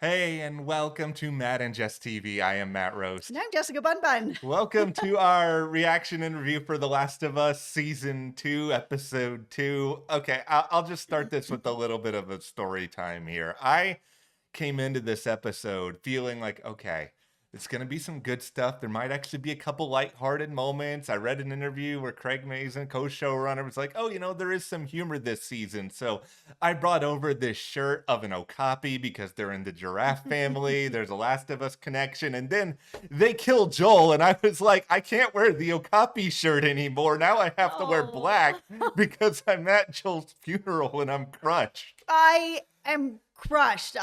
Hey, and welcome to Matt and Jess TV. I am Matt And Roast. I'm Jessica Bun Bun. Welcome to our reaction and review for The Last of Us Season 2, Episode 2. Okay, I'll just start this with a little bit of a story time here. I came into this episode feeling like, okay, it's going to be some good stuff. There might actually be a couple lighthearted moments. I read an interview where Craig Mazin, co-showrunner, was like, oh, there is some humor this season. So I brought over this shirt of an Okapi because they're in the giraffe family. There's a Last of Us connection. And then they kill Joel. And I was like, I can't wear the Okapi shirt anymore. Now I have to wear black Oh, because I'm at Joel's funeral and I'm crushed. I am crushed.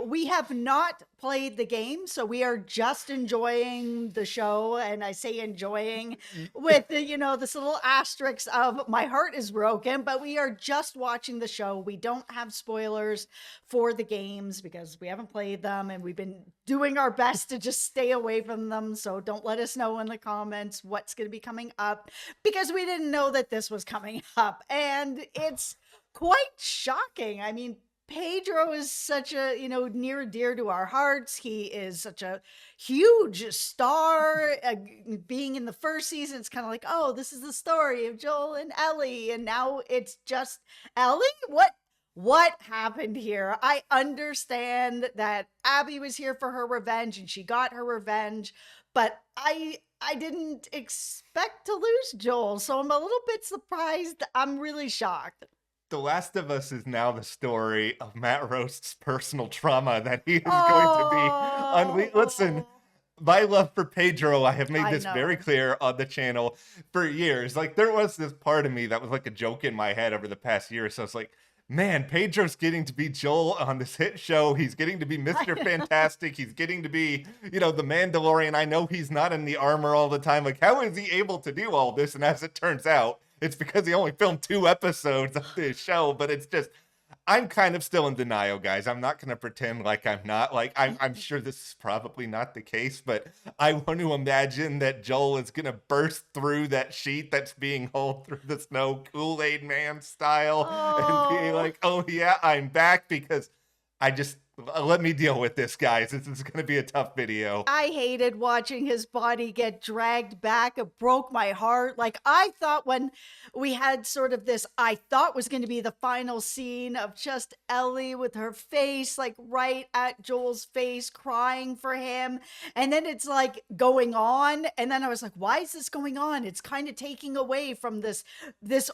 We have not played the game, so we are just enjoying the show, and I say enjoying with this little asterisk of my heart is broken, but we are just watching the show. We don't have spoilers for the games because we haven't played them, and we've been doing our best to just stay away from them. So don't let us know in the comments what's going to be coming up because we didn't know that this was coming up, and it's quite shocking. I mean, Pedro is such a, near and dear to our hearts. He is such a huge star. Being in the first season, it's kind of like, oh, this is the story of Joel and Ellie, and now it's just Ellie. What happened here? I understand that Abby was here for her revenge, and she got her revenge, but I didn't expect to lose Joel, so I'm a little bit surprised. I'm really shocked. The Last of Us is now the story of Matt Roast's personal trauma that he is going to be unleashed. Listen, Oh, my love for Pedro, I have made I this very know. clear on the channel for years. Like, there was this part of me that was like a joke in my head over the past year. So it's like, man, Pedro's getting to be Joel on this hit show. He's getting to be Mr. Fantastic. He's getting to be, the Mandalorian. I know he's not in the armor all the time. Like, how is he able to do all this? And as it turns out, it's because he only filmed 2 episodes of this show, but it's just I'm kind of still in denial, guys. I'm not going to pretend like I'm not. Like, I'm sure this is probably not the case, but I want to imagine that Joel is going to burst through that sheet that's being hauled through the snow, Kool-Aid Man style, and be Oh, like, oh, yeah, I'm back because I just let me deal with this, guys. This is going to be a tough video. I hated watching his body get dragged back. It broke my heart. Like, I thought when we had sort of this, I thought was going to be the final scene of just Ellie with her face, like right at Joel's face, crying for him. And then it's like going on. And then I was like, why is this going on? It's kind of taking away from this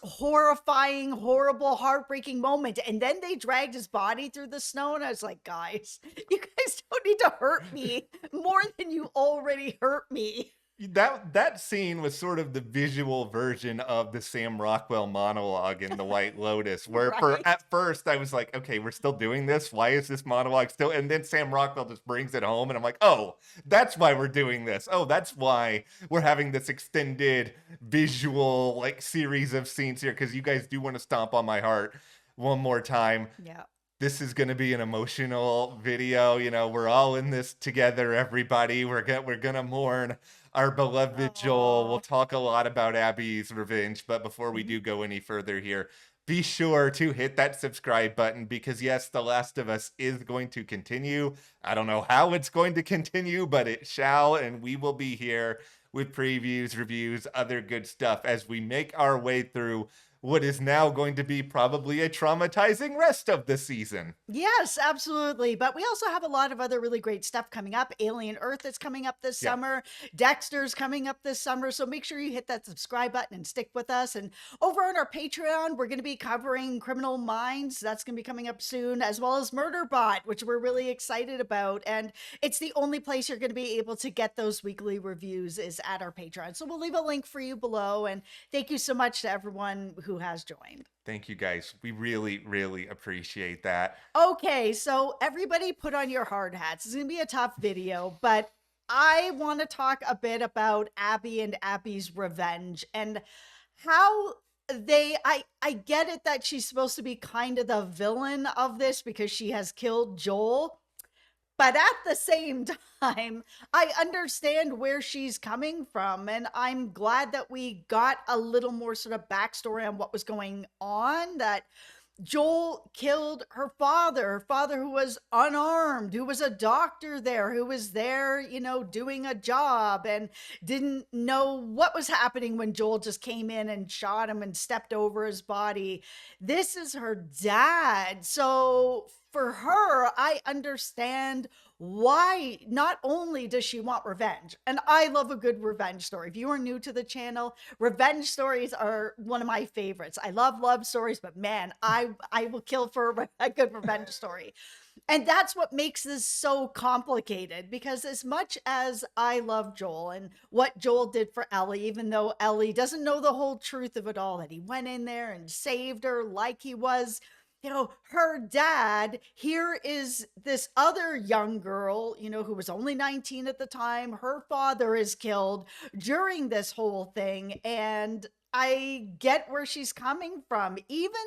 horrifying, horrible, heartbreaking moment. And then they dragged his body through the snow. And I was like, guys, you guys don't need to hurt me more than you already hurt me. That scene was sort of the visual version of the Sam Rockwell monologue in The White Lotus, where for Right? at first I was like, okay, we're still doing this. Why is this monologue still? And then Sam Rockwell just brings it home, and I'm like, oh, that's why we're doing this. Oh, that's why we're having this extended visual like series of scenes here because you guys do want to stomp on my heart one more time. Yeah. This is going to be an emotional video. We're all in this together, everybody. We're gonna mourn our beloved Joel. We'll Oh, talk a lot about Abby's revenge, but before we do go any further here, be sure to hit that subscribe button because yes, The Last of Us is going to continue. I don't know how it's going to continue, but it shall, and we will be here with previews, reviews, other good stuff as we make our way through what is now going to be probably a traumatizing rest of the season. yes, absolutely. But we also have a lot of other really great stuff coming up. Alien Earth is coming up this Yeah. summer. Dexter's coming up this summer. So make sure you hit that subscribe button and stick with us. And over on our Patreon, we're going to be covering Criminal Minds. That's going to be coming up soon, as well as Murderbot, which we're really excited about. And it's the only place you're going to be able to get those weekly reviews is at our Patreon. So we'll leave a link for you below. And thank you so much to everyone who has joined. Thank you guys. We really, really appreciate that. Okay, so everybody put on your hard hats. It's going to be a tough video, but I want to talk a bit about Abby and Abby's revenge and how I get it that she's supposed to be kind of the villain of this because she has killed Joel, but at the same time, I understand where she's coming from. And I'm glad that we got a little more sort of backstory on what was going on. That Joel killed her father who was unarmed, who was a doctor there, who was there, doing a job and didn't know what was happening when Joel just came in and shot him and stepped over his body. This is her dad. So for her, I understand why not only does she want revenge, and I love a good revenge story. If you are new to the channel, revenge stories are one of my favorites. I love stories, but man, I will kill for a good revenge story. And that's what makes this so complicated, because as much as I love Joel and what Joel did for Ellie, even though Ellie doesn't know the whole truth of it all, that he went in there and saved her like he was, her dad, here is this other young girl, who was only 19 at the time. Her father is killed during this whole thing. And I get where she's coming from. Even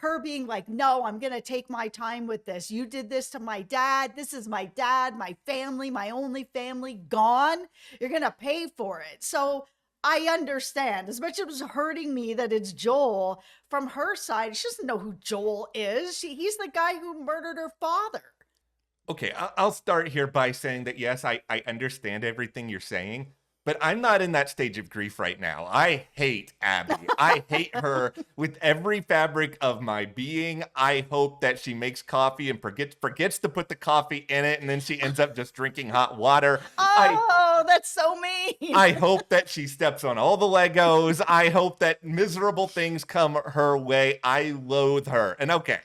her being like, no, I'm going to take my time with this. You did this to my dad. This is my dad, my family, my only family gone. You're going to pay for it. So I understand, as much as it was hurting me that it's Joel, from her side, she doesn't know who Joel is. He's the guy who murdered her father. Okay, I'll start here by saying that yes, I understand everything you're saying, but I'm not in that stage of grief right now. I hate Abby. I hate her with every fabric of my being. I hope that she makes coffee and forgets to put the coffee in it, and then she ends up just drinking hot water. Oh, that's so mean. I hope that she steps on all the Legos. I hope that miserable things come her way. I loathe her. And okay,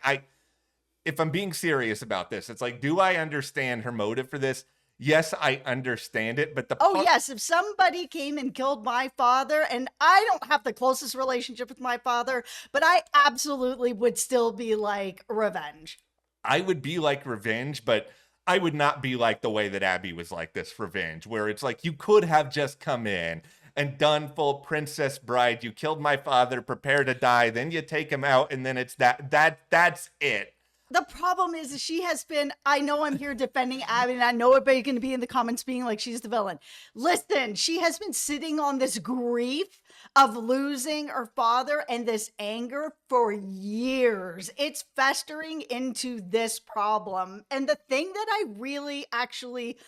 if I'm being serious about this, it's like, do I understand her motive for this? Yes, I understand it, but yes, if somebody came and killed my father, and I don't have the closest relationship with my father, but I absolutely would still be like revenge. I would be like revenge, but I would not be like the way that Abby was like this revenge, where it's like you could have just come in and done full Princess Bride. You killed my father, prepare to die, then you take him out, and then it's that's it. The problem is she has been, I know I'm here defending Abby, and I know everybody's going to be in the comments being like, she's the villain. Listen, she has been sitting on this grief of losing her father and this anger for years. It's festering into this problem. And the thing that I really actually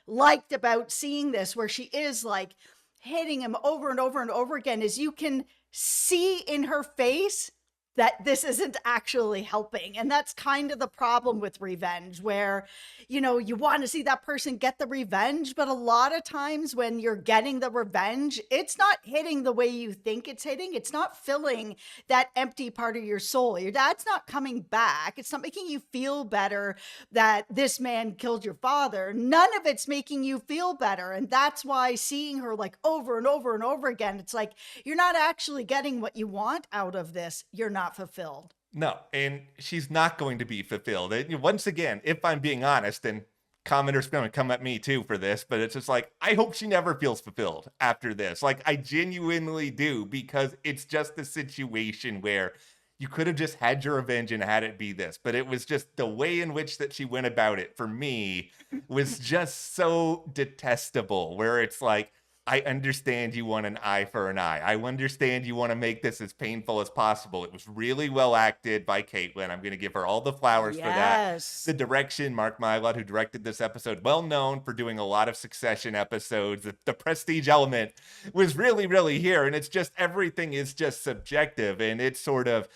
liked about seeing this, where she is like hitting him over and over and over again, is you can see in her face that this isn't actually helping. And that's kind of the problem with revenge, where, you want to see that person get the revenge, but a lot of times when you're getting the revenge, it's not hitting the way you think it's hitting. It's not filling that empty part of your soul. Your dad's not coming back. It's not making you feel better that this man killed your father. None of it's making you feel better. And that's why seeing her like over and over and over again, it's like, you're not actually getting what you want out of this. You're not fulfilled. No, and she's not going to be fulfilled. And once again, if I'm being honest, and commenters going to come at me too for this, but it's just like, I hope she never feels fulfilled after this. Like, I genuinely do, because it's just a situation where you could have just had your revenge and had it be this, but it was just the way in which that she went about it, for me, was just so detestable, where it's like, I understand you want an eye for an eye. I understand you want to make this as painful as possible. It was really well acted by Caitlin. I'm going to give her all the flowers for that. The direction, Mark Mylod, who directed this episode, well known for doing a lot of Succession episodes. The prestige element was really, really here. And it's just, everything is just subjective. And it's sort of,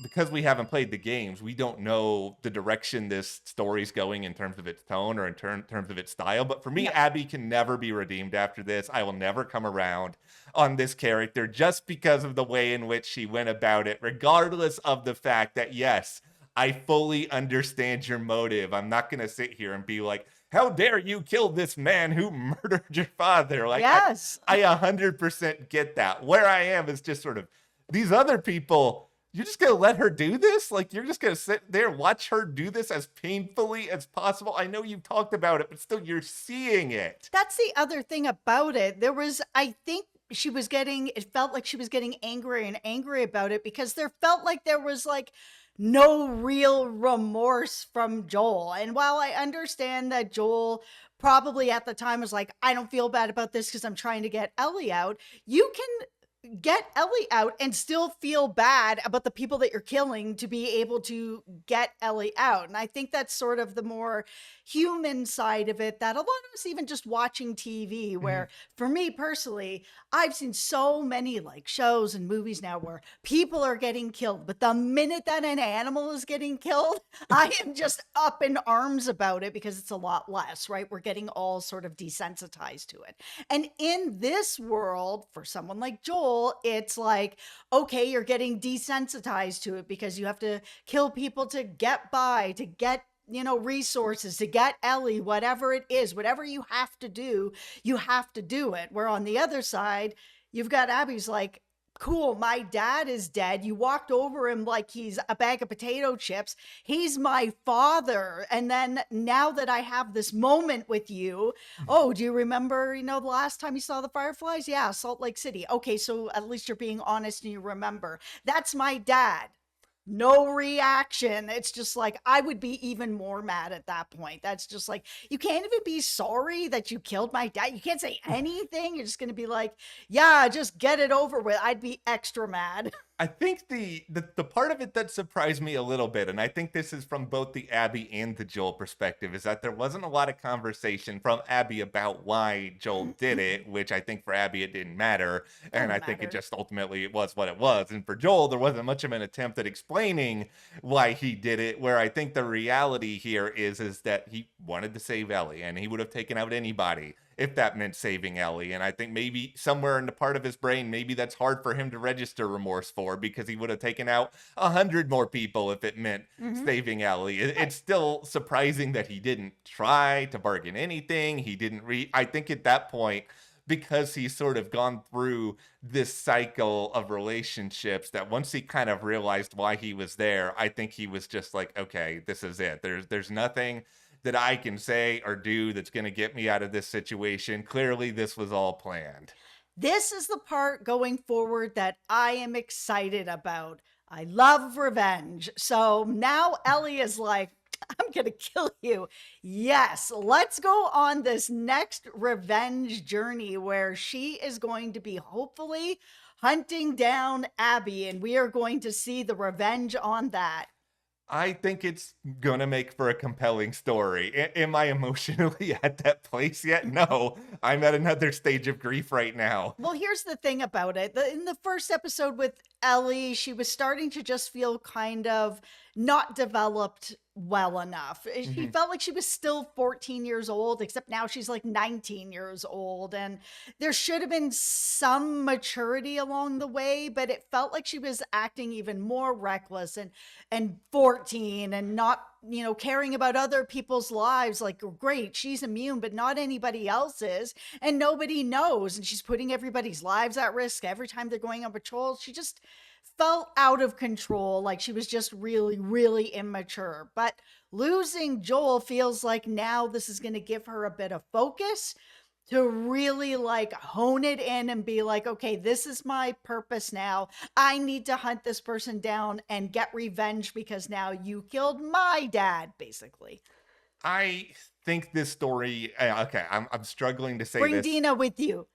because we haven't played the games, we don't know the direction this story's going in terms of its tone or in terms of its style. But for me, Abby can never be redeemed after this. I will never come around on this character just because of the way in which she went about it, regardless of the fact that, yes, I fully understand your motive. I'm not going to sit here and be like, how dare you kill this man who murdered your father? Like, yes, I 100% get that. Where I am is just sort of, these other people, you're just going to let her do this? Like, you're just going to sit there, watch her do this as painfully as possible? I know you've talked about it, but still, you're seeing it. That's the other thing about it. There was, I think it felt like she was getting angry and angry about it, because there felt like there was like no real remorse from Joel. And while I understand that Joel probably at the time was like, I don't feel bad about this because I'm trying to get Ellie out, you can get Ellie out and still feel bad about the people that you're killing to be able to get Ellie out. And I think that's sort of the more human side of it that a lot of us, even just watching TV, Mhm. where for me personally, I've seen so many like shows and movies now where people are getting killed. But the minute that an animal is getting killed, I am just up in arms about it because it's a lot less, right? We're getting all sort of desensitized to it. And in this world, for someone like Joel, it's like, okay, you're getting desensitized to it because you have to kill people to get by, to get resources, to get Ellie, whatever it is, whatever you have to do, you have to do it. Where on the other side, you've got Abby's like, cool, my dad is dead. You walked over him like he's a bag of potato chips. He's my father. And then now that I have this moment with you, oh, do you remember, the last time you saw the Fireflies? Yeah, Salt Lake City. Okay, so at least you're being honest and you remember. That's my dad. No reaction. It's just like, I would be even more mad at that point. That's just like, you can't even be sorry that you killed my dad. You can't say anything. You're just going to be like, yeah, just get it over with. I'd be extra mad. I think the part of it that surprised me a little bit, and I think this is from both the Abby and the Joel perspective, is that there wasn't a lot of conversation from Abby about why Joel did it, which I think for Abby it didn't matter, None and of I it think it mattered. just ultimately it was what it was. And for Joel, there wasn't much of an attempt at explaining why he did it. Where I think the reality here is that he wanted to save Ellie, and he would have taken out anybody if that meant saving Ellie. And I think maybe somewhere in the part of his brain, maybe that's hard for him to register remorse for, because he would have taken out 100 more people if it meant Hmm. saving Ellie. Right. It's still surprising that he didn't try to bargain anything. He didn't I think at that point, because he's sort of gone through this cycle of relationships, that once he kind of realized why he was there, I think he was just like, okay, this is it. There's nothing that I can say or do that's going to get me out of this situation. Clearly, this was all planned. This is the part going forward that I am excited about. I love revenge. So now Ellie is like, I'm going to kill you. Yes, let's go on this next revenge journey where she is going to be hopefully hunting down Abby, and we are going to see the revenge on that. I think it's gonna make for a compelling story. Am I emotionally at that place yet? No, I'm at another stage of grief right now. Well, here's the thing about it. In the first episode with Ellie, she was starting to just feel kind of not developed well enough. She Mhm. felt like she was still 14 years old, except now she's like 19 years old. And there should have been some maturity along the way, but it felt like she was acting even more reckless and 14 and not, caring about other people's lives. Like, great, she's immune, but not anybody else's, and nobody knows, and she's putting everybody's lives at risk every time they're going on patrol. She just felt out of control, like she was just really, really immature. But losing Joel feels like now this is going to give her a bit of focus to really like hone it in and be like, okay, this is my purpose now. I need to hunt this person down and get revenge because now you killed my dad, basically. I think this story. Okay, I'm struggling to say Bring this. Dina with you.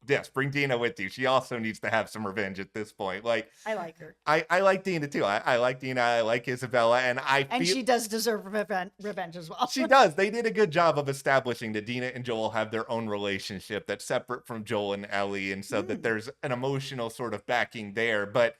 Yes, bring Dina with you. She also needs to have some revenge at this point. Like, I like her. I like Dina too. I like Dina. I like Isabella, and I And feel she does deserve revenge as well. she does. They did a good job of establishing that Dina and Joel have their own relationship that's separate from Joel and Ellie, and so that Mm. there's an emotional sort of backing there. But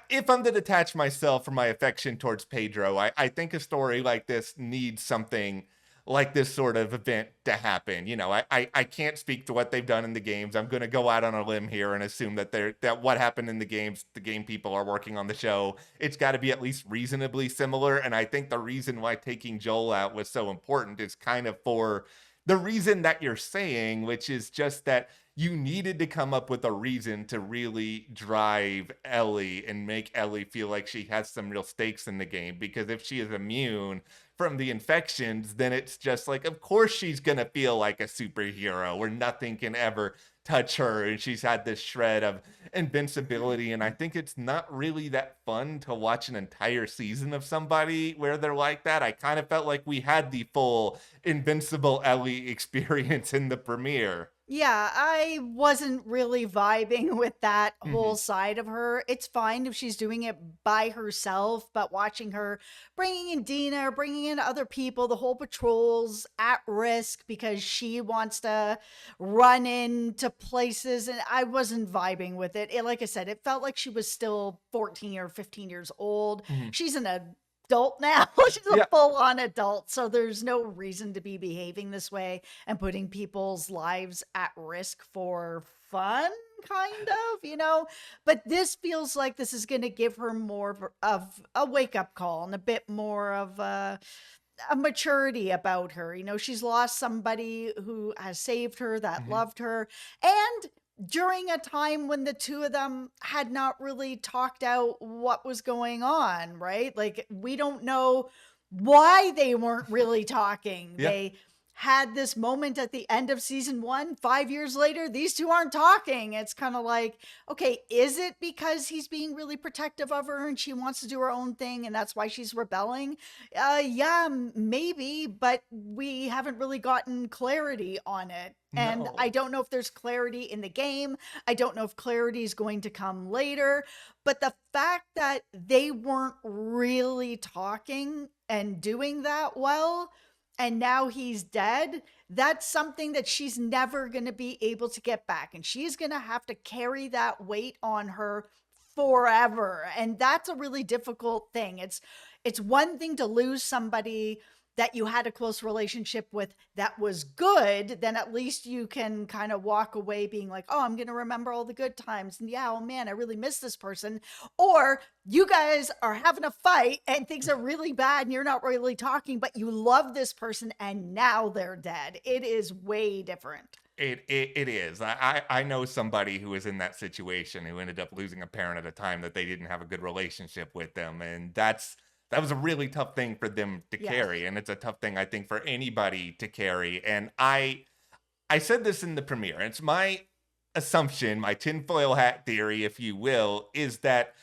if I'm to detach myself from my affection towards Pedro, I think a story like this needs something like this sort of event to happen. I can't speak to what they've done in the games. I'm going to go out on a limb here and assume that what happened in the games, the game people are working on the show, it's got to be at least reasonably similar. And I think the reason why taking Joel out was so important is kind of for the reason that you're saying, which is just that you needed to come up with a reason to really drive Ellie and make Ellie feel like she has some real stakes in the game. Because if she is immune from the infections, then it's just like, of course she's gonna feel like a superhero where nothing can ever touch her, and she's had this shred of invincibility. And I think it's not really that fun to watch an entire season of somebody where they're like that. I kind of felt like we had the full invincible Ellie experience in the premiere. Yeah, I wasn't really vibing with that Hmm. whole side of her. It's fine if she's doing it by herself, but watching her bringing in Dina, or bringing in other people, the whole patrol's at risk because she wants to run into places, and I wasn't vibing with it. Like I said, it felt like she was still 14 or 15 years old. Hmm. She's an adult now. She's a Yeah. full on adult, so there's no reason to be behaving this way and putting people's lives at risk for fun, kind of. But this feels like this is going to give her more of a wake up call and a bit more of a maturity about her. She's lost somebody who has saved her, that Hmm. loved her, and during a time when the two of them had not really talked out what was going on, right? Like, we don't know why they weren't really talking. Yeah. They had this moment at the end of season 1. 5 years later, these two aren't talking. It's kind of like, okay, is it because he's being really protective of her and she wants to do her own thing and that's why she's rebelling? Yeah, maybe, but we haven't really gotten clarity on it. And I No. don't know if there's clarity in the game. I don't know if clarity is going to come later. But the fact that they weren't really talking and doing that well, and now he's dead, that's something that she's never going to be able to get back. And she's going to have to carry that weight on her forever. And that's a really difficult thing. It's one thing to lose somebody that you had a close relationship with that was good, then at least you can kind of walk away being like, oh, I'm going to remember all the good times. And yeah, oh man, I really miss this person. Or you guys are having a fight and things are really bad and you're not really talking, but you love this person and now they're dead. It is way different. It is. I know somebody who was in that situation who ended up losing a parent at a time that they didn't have a good relationship with them, and that was a really tough thing for them to Yes. carry, and it's a tough thing I think for anybody to carry. And I said this in the premiere. It's my assumption, my tinfoil hat theory, if you will, is that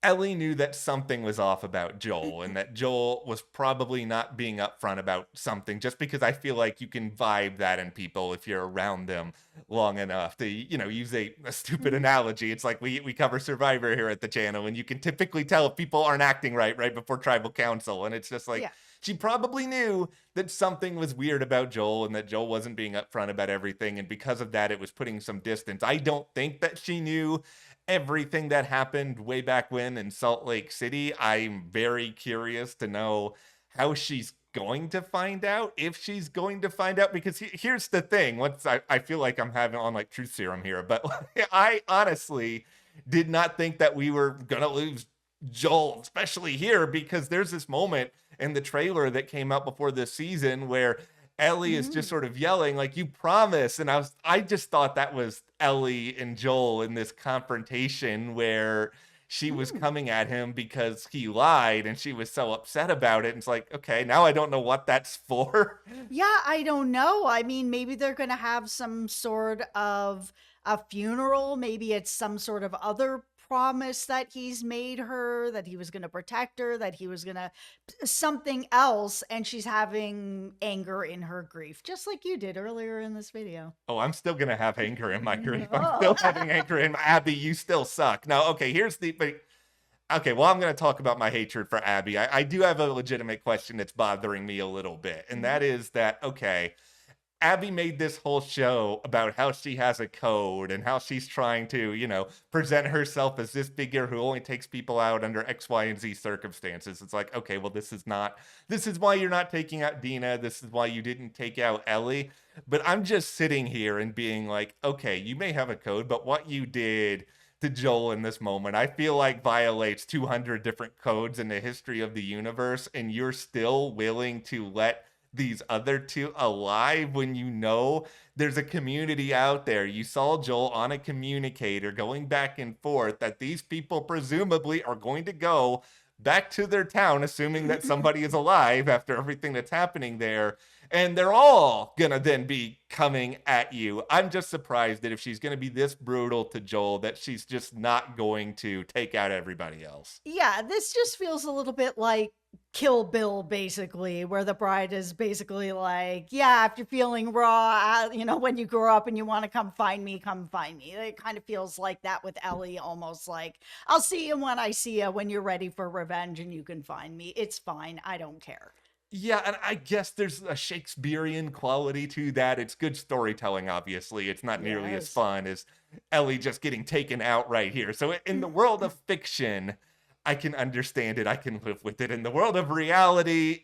Ellie knew that something was off about Joel and that Joel was probably not being upfront about something just because I feel like you can vibe that in people if you're around them long enough to, use a stupid Mhm. analogy. It's like we cover Survivor here at the channel and you can typically tell if people aren't acting right before tribal council. And it's just like, Yeah. she probably knew that something was weird about Joel and that Joel wasn't being upfront about everything. And because of that, it was putting some distance. I don't think that she knew everything that happened way back when in Salt Lake City. I'm very curious to know how she's going to find out, if she's going to find out, because here's the thing. Once I feel like I'm having on like truth serum here, but I honestly did not think that we were gonna lose Joel, especially here, because there's this moment in the trailer that came out before this season where Ellie is just Mhm. sort of yelling like, you promise. And I just thought that was Ellie and Joel in this confrontation where she was Mm. coming at him because he lied and she was so upset about it. And it's like, okay, now I don't know what that's for. Yeah, I don't know. I mean, maybe they're going to have some sort of a funeral. Maybe it's some sort of other promise that he's made her, that he was going to protect her, that he was going to something else. And she's having anger in her grief, just like you did earlier in this video. Oh, I'm still gonna have anger in my grief. I'm Oh. still having anger in my Abby, you still suck. Now, okay, here's the but okay, well, I'm going to talk about my hatred for Abby. I do have a legitimate question that's bothering me a little bit, and Mhm. that is that, okay, Abby made this whole show about how she has a code and how she's trying to, present herself as this figure who only takes people out under X, Y, and Z circumstances. It's like, okay, well, this is why you're not taking out Dina. This is why you didn't take out Ellie. But I'm just sitting here and being like, okay, you may have a code, but what you did to Joel in this moment, I feel like violates 200 different codes in the history of the universe, and you're still willing to let these other two alive when you know there's a community out there. You saw Joel on a communicator going back and forth that these people presumably are going to go back to their town, assuming that somebody is alive after everything that's happening there. And they're all gonna then be coming at you. I'm just surprised that if she's gonna be this brutal to Joel, that she's just not going to take out everybody else. Yeah, this just feels a little bit like Kill Bill, basically, where the bride is basically like, yeah, if you're feeling raw, when you grow up and you want to come find me, come find me. It kind of feels like that with Ellie, almost like, I'll see you when I see you, when you're ready for revenge and you can find me. It's fine. I don't care. Yeah, and I guess there's a Shakespearean quality to that. It's good storytelling, obviously. It's not nearly as Yes. fun as Ellie just getting taken out right here. So in the world of fiction, I can understand it. I can live with it. In the world of reality,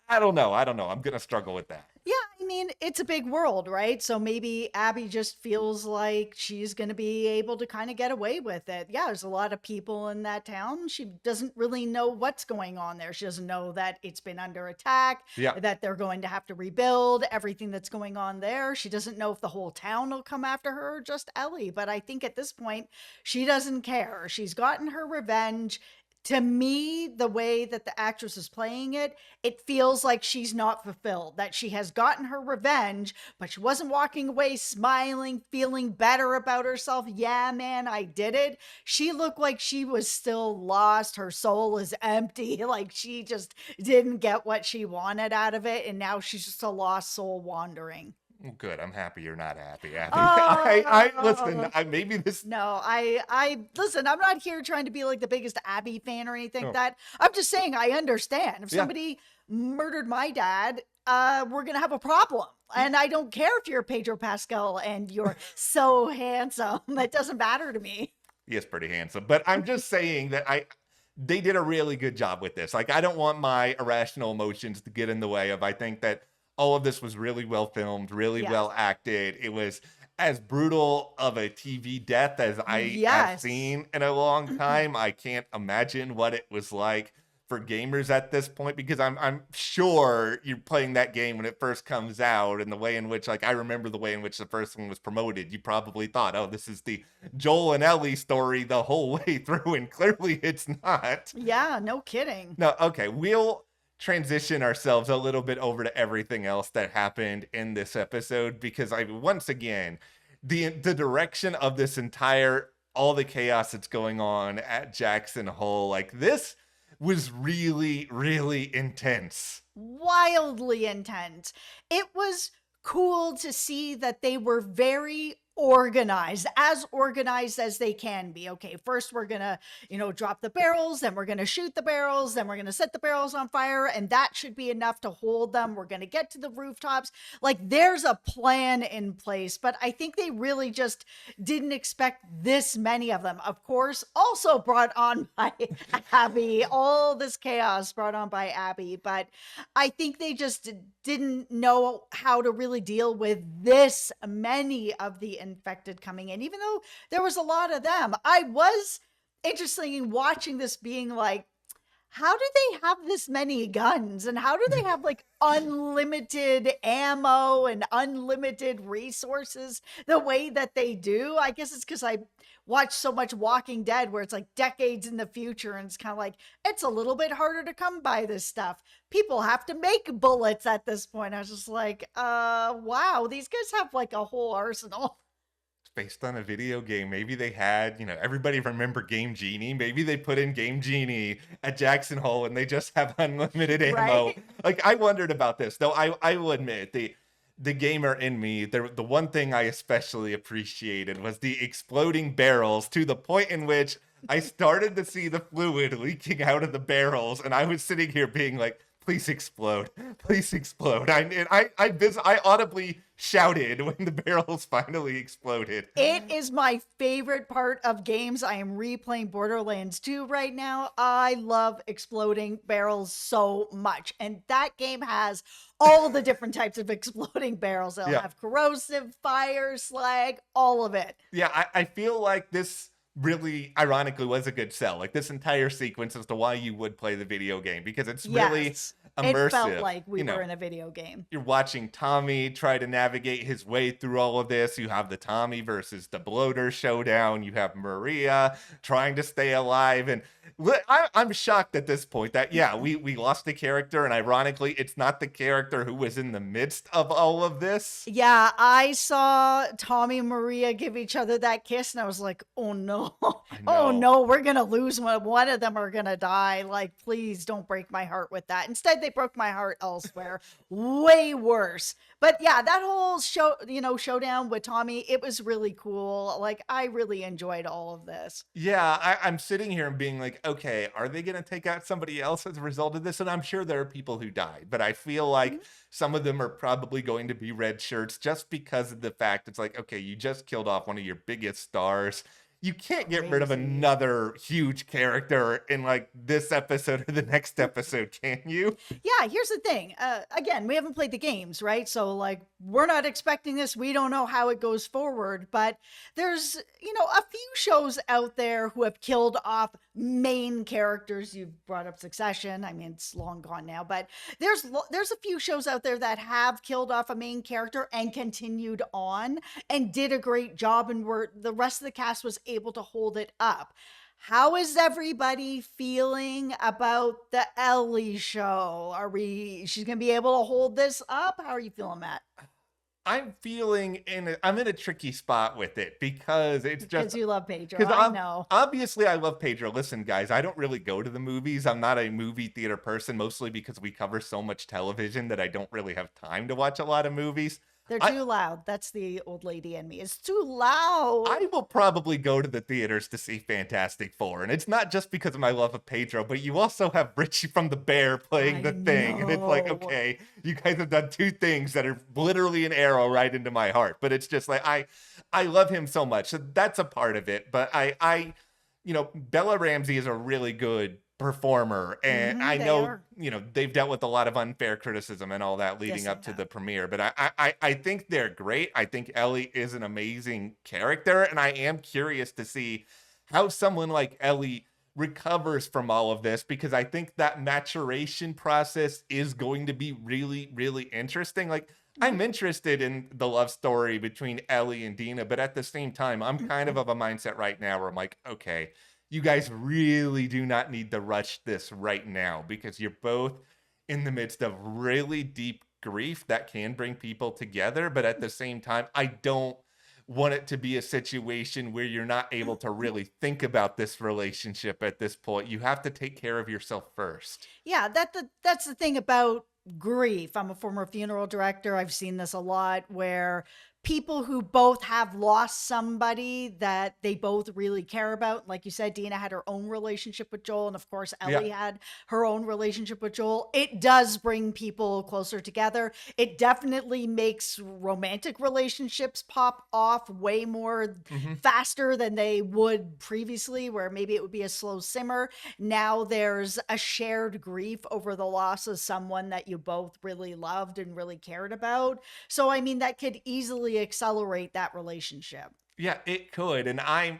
I don't know. I don't know. I'm gonna struggle with that. Yeah, I mean, it's a big world, right? So maybe Abby just feels like she's going to be able to kind of get away with it. Yeah, there's a lot of people in that town. She doesn't really know what's going on there. She doesn't know that it's been under attack, Yeah. that they're going to have to rebuild everything that's going on there. She doesn't know if the whole town will come after her or just Ellie. But I think at this point, she doesn't care. She's gotten her revenge. To me, the way that the actress is playing it, it feels like she's not fulfilled, that she has gotten her revenge, but she wasn't walking away smiling, feeling better about herself. Yeah, man, I did it. She looked like she was still lost. Her soul is empty. Like she just didn't get what she wanted out of it. And now she's just a lost soul wandering. Well, good. I'm happy you're not happy, Abby. I listen. Oh, Maybe this. no, I listen, I'm not here trying to be like the biggest Abby fan or anything like Oh, that. I'm just saying I understand. If yeah. somebody murdered my dad, we're gonna have a problem. And I don't care if you're Pedro Pascal and you're so handsome. That doesn't matter to me. He is pretty handsome, but I'm just saying that they did a really good job with this. Like, I don't want my irrational emotions to get in the way of. I think that all of this was really well filmed, really Yes. well acted. It was as brutal of a TV death as I have Yes. seen in a long time. I can't imagine what it was like for gamers at this point, because I'm sure you're playing that game when it first comes out, and the way in which, like, I remember the way in which the first one was promoted. You probably thought, oh, this is the Joel and Ellie story the whole way through, and clearly it's not. Yeah, no kidding. No, okay, we'll transition ourselves a little bit over to everything else that happened in this episode, because once again, the direction of this entire, all the chaos that's going on at Jackson Hole, like, this was really, really intense. Wildly intense. It was cool to see that they were very organized as they can be. Okay, first we're gonna, drop the barrels, then we're gonna shoot the barrels, then we're gonna set the barrels on fire, and that should be enough to hold them. We're gonna get to the rooftops. Like there's a plan in place, but I think they really just didn't expect this many of them. Of course, also brought on by Abby, all this chaos brought on by Abby, but I think they just didn't know how to really deal with this many of the infected coming in, even though there was a lot of them. I was interested in watching this being like, how do they have this many guns and how do they have like unlimited ammo and unlimited resources the way that they do? I guess it's because I watch so much Walking Dead where it's like decades in the future and it's kind of like it's a little bit harder to come by this stuff. People have to make bullets at this point. I was just like, wow, these guys have like a whole arsenal. Based on a video game. Maybe they had, everybody remember Game Genie. Maybe they put in Game Genie at Jackson Hole and they just have unlimited ammo. Right? Like, I wondered about this, though. I will admit, the gamer in me, the one thing I especially appreciated was the exploding barrels, to the point in which I started to see the fluid leaking out of the barrels, and I was sitting here being like, please explode, please explode. I audibly shouted when the barrels finally exploded. It is my favorite part of games. I am replaying Borderlands 2 right now. I love exploding barrels so much. And that game has all the different types of exploding barrels. It'll Yeah. have corrosive, fire, slag, all of it. Yeah, I feel like this really, ironically, was a good sell. Like, this entire sequence as to why you would play the video game, because it's really Yes. immersive. It felt like we You know, were in a video game. you're watching Tommy try to navigate his way through all of this. You have the Tommy versus the bloater showdown. You have Maria trying to stay alive. And I'm shocked at this point that, yeah, we lost a character. And ironically, it's not the character who was in the midst of all of this. Yeah, I saw Tommy and Maria give each other that kiss and I was like, oh no. I oh know. no, we're gonna lose one of them are gonna die. Like, please don't break my heart with that. Instead, they broke my heart elsewhere. Way worse. But yeah, that whole showdown with Tommy, it was really cool. Like, I really enjoyed all of this. Yeah, I'm sitting here and being like, okay, are they going to take out somebody else as a result of this? And I'm sure there are people who died, but I feel like Mhm. some of them are probably going to be red shirts just because of the fact it's like, okay, you just killed off one of your biggest stars. You can't get rid of Crazy. another huge character in like this episode or the next episode, can you? Yeah, here's the thing. Again, we haven't played the games, right? So, like, we're not expecting this. We don't know how it goes forward. But there's, a few shows out there who have killed off main characters. You brought up Succession. I mean, it's long gone now, but there's a few shows out there that have killed off a main character and continued on and did a great job, and were the rest of the cast was able to hold it up. How is everybody feeling about the Ellie show? She's going to be able to hold this up? How are you feeling, Matt? I'm in a tricky spot with it because it's just Because you love Pedro. because I know. obviously I love Pedro. Listen, guys, I don't really go to the movies. I'm not a movie theater person, mostly because we cover so much television that I don't really have time to watch a lot of movies. They're I too loud. That's the old lady in me. It's too loud. I will probably go to the theaters to see Fantastic Four, and it's not just because of my love of Pedro, but you also have Richie from The Bear playing I the thing, and it's like, know. okay, you guys have done two things that are literally an arrow right into my heart. But it's just like I love him so much, so that's a part of it. But Bella Ramsey is a really good performer, and I They know are. they've dealt with a lot of unfair criticism and all that Yes, leading they up to have. the premiere, but I think they're great. I think Ellie is an amazing character, and I am curious to see how someone like Ellie recovers from all of this, because I think that maturation process is going to be really, really interesting. Like, I'm interested in the love story between Ellie and Dina, but at the same time, I'm kind of a mindset right now where I'm like, okay, you guys really do not need to rush this right now, because you're both in the midst of really deep grief that can bring people together. But at the same time, I don't want it to be a situation where you're not able to really think about this relationship at this point. You have to take care of yourself first. Yeah, that's the thing about grief. I'm a former funeral director. I've seen this a lot where people who both have lost somebody that they both really care about. Like you said, Dina had her own relationship with Joel, and of course, Yeah. Ellie had her own relationship with Joel. It does bring people closer together. It definitely makes romantic relationships pop off way more Hmm. faster than they would previously, where maybe it would be a slow simmer. Now there's a shared grief over the loss of someone that you both really loved and really cared about. So, I mean, that could easily accelerate that relationship. Yeah, it could. And I'm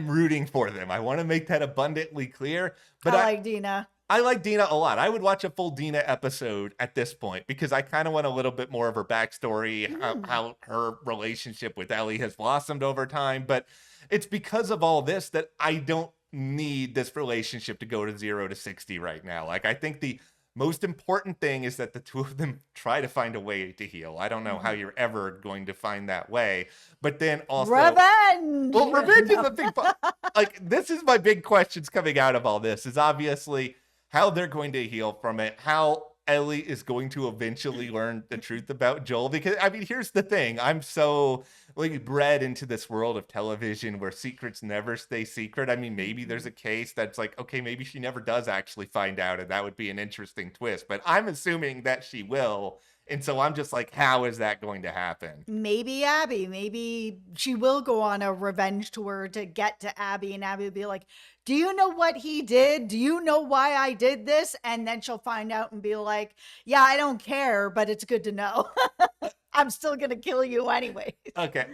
rooting for them. I want to make that abundantly clear. But I like Dina. I like Dina a lot. I would watch a full Dina episode at this point because I kind of want a little bit more of her backstory, Mm. how her relationship with Ellie has blossomed over time. But it's because of all this that I don't need this relationship to go to 0 to 60 right now. Like, I think the most important thing is that the two of them try to find a way to heal. I don't know how Mhm. you're ever going to find that way. But then also, Revenge. well, revenge is No. a big part. Like, this is my big questions coming out of all this is obviously how they're going to heal from it, how Ellie is going to eventually learn the truth about Joel. Because I mean, here's the thing: I'm so like bred into this world of television where secrets never stay secret. I mean, maybe there's a case that's like, okay, maybe she never does actually find out, and that would be an interesting twist. But I'm assuming that she will. And so I'm just like, how is that going to happen? Maybe Abby. Maybe she will go on a revenge tour to get to Abby, and Abby will be like, "Do you know what he did? Do you know why I did this?" And then she'll find out and be like, "Yeah, I don't care, but it's good to know. I'm still gonna kill you anyway." Okay,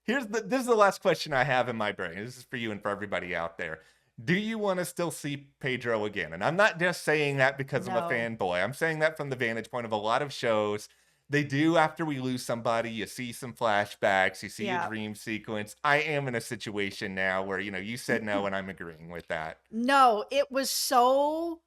this is the last question I have in my brain. This is for you and for everybody out there. Do you want to still see Pedro again? And I'm not just saying that because I'm a No. fanboy. I'm saying that from the vantage point of a lot of shows. They do, after we lose somebody, you see some flashbacks, you see a Yeah. dream sequence. I am in a situation now where, you said no, and I'm agreeing with that. No, it was so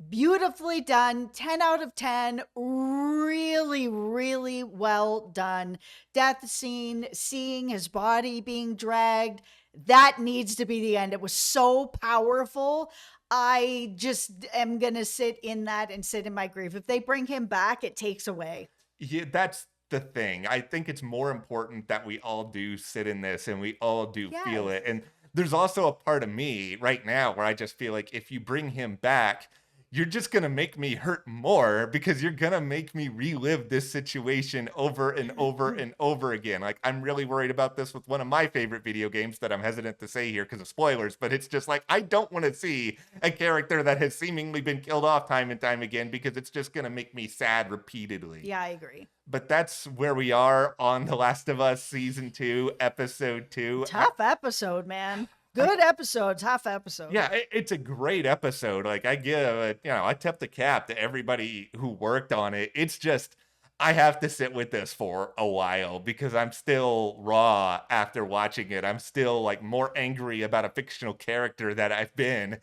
beautifully done. 10 out of 10. Really, really well done. Death scene, seeing his body being dragged. that needs to be the end. It was so powerful. I just am going to sit in that and sit in my grief. If they bring him back, it takes away. Yeah, that's the thing. I think it's more important that we all do sit in this and we all do feel Yes. it. And there's also a part of me right now where I just feel like if you bring him back, you're just going to make me hurt more because you're going to make me relive this situation over and over and over again. Like, I'm really worried about this with one of my favorite video games that I'm hesitant to say here because of spoilers, but it's just like, I don't want to see a character that has seemingly been killed off time and time again because it's just going to make me sad repeatedly. Yeah, I agree. But that's where we are on The Last of Us Season 2, Episode 2. Tough episode, man. Good episode, tough episode. Yeah, it's a great episode. Like, I give it, I tip the cap to everybody who worked on it. It's just, I have to sit with this for a while because I'm still raw after watching it. I'm still like more angry about a fictional character that I've been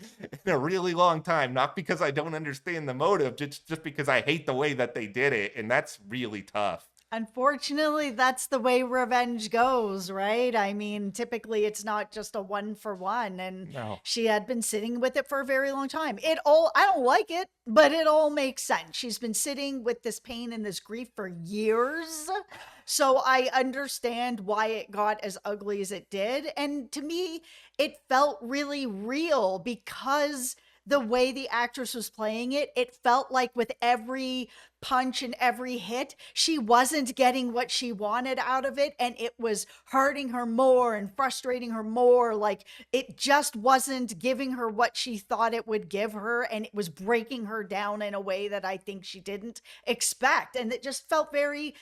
in a really long time. Not because I don't understand the motive, just because I hate the way that they did it. And that's really tough. Unfortunately, that's the way revenge goes, right? I mean, typically it's not just a one for one, and No. she had been sitting with it for a very long time. I don't like it, but it all makes sense. She's been sitting with this pain and this grief for years. So I understand why it got as ugly as it did. And to me, it felt really real because the way the actress was playing it, it felt like with every punch and every hit, she wasn't getting what she wanted out of it. And it was hurting her more and frustrating her more. Like it just wasn't giving her what she thought it would give her. And it was breaking her down in a way that I think she didn't expect. And it just felt very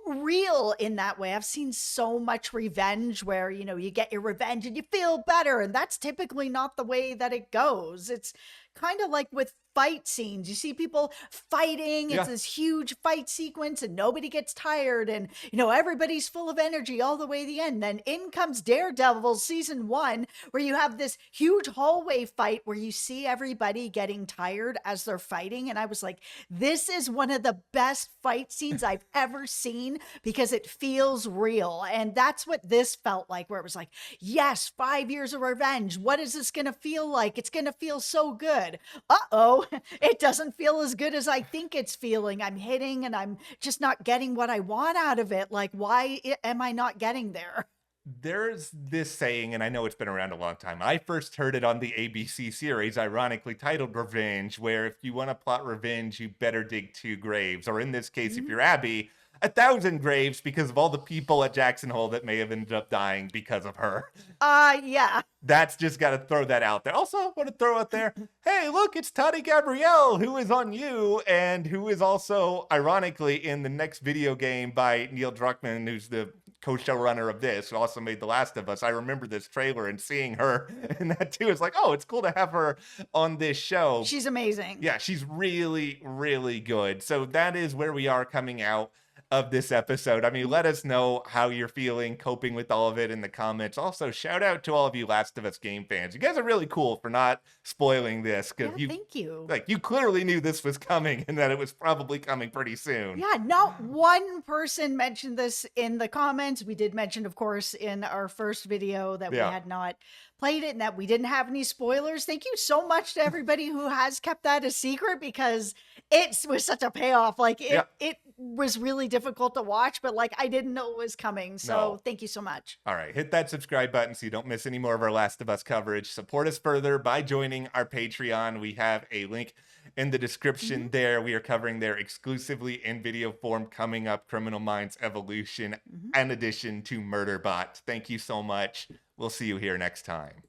real in that way. I've seen so much revenge where, you get your revenge and you feel better. And that's typically not the way that it goes. It's kind of like with fight scenes. You see people fighting. Yeah. It's this huge fight sequence and nobody gets tired. And, everybody's full of energy all the way to the end. Then in comes Daredevil season 1, where you have this huge hallway fight where you see everybody getting tired as they're fighting. And I was like, this is one of the best fight scenes I've ever seen because it feels real. And that's what this felt like, where it was like, yes, 5 years of revenge. What is this going to feel like? It's going to feel so good. Uh-oh. It doesn't feel as good as I think it's feeling. I'm hitting and I'm just not getting what I want out of it. Like, why am I not getting there? There's this saying, and I know it's been around a long time. I first heard it on the ABC series, ironically titled Revenge, where if you want to plot revenge, you better dig 2 graves. Or in this case, if you're Abby, 1,000 graves because of all the people at Jackson Hole that may have ended up dying because of her. Yeah. That's just got to throw that out there. Also, I want to throw out there, hey, look, it's Toddy Gabrielle, who is on You, and who is also, ironically, in the next video game by Neil Druckmann, who's the co-showrunner of this, who also made The Last of Us. I remember this trailer and seeing her in that too. It's like, oh, it's cool to have her on this show. She's amazing. Yeah, she's really, really good. So that is where we are coming out of this episode. I mean, let us know how you're feeling, coping with all of it in the comments. Also, shout out to all of you Last of Us game fans. You guys are really cool for not spoiling this, because thank you. Like, you clearly knew this was coming and that it was probably coming pretty soon. Yeah, not one person mentioned this in the comments. We did mention, of course, in our first video that we had not played it and that we didn't have any spoilers. Thank you so much to everybody who has kept that a secret, because it was such a payoff. Like it was really difficult to watch, but like I didn't know it was coming. So thank you so much. All right, hit that subscribe button so you don't miss any more of our Last of Us coverage. Support us further by joining our Patreon. We have a link in the description there. We are covering there exclusively in video form coming up, Criminal Minds Evolution, in addition to Murderbot. Thank you so much. We'll see you here next time.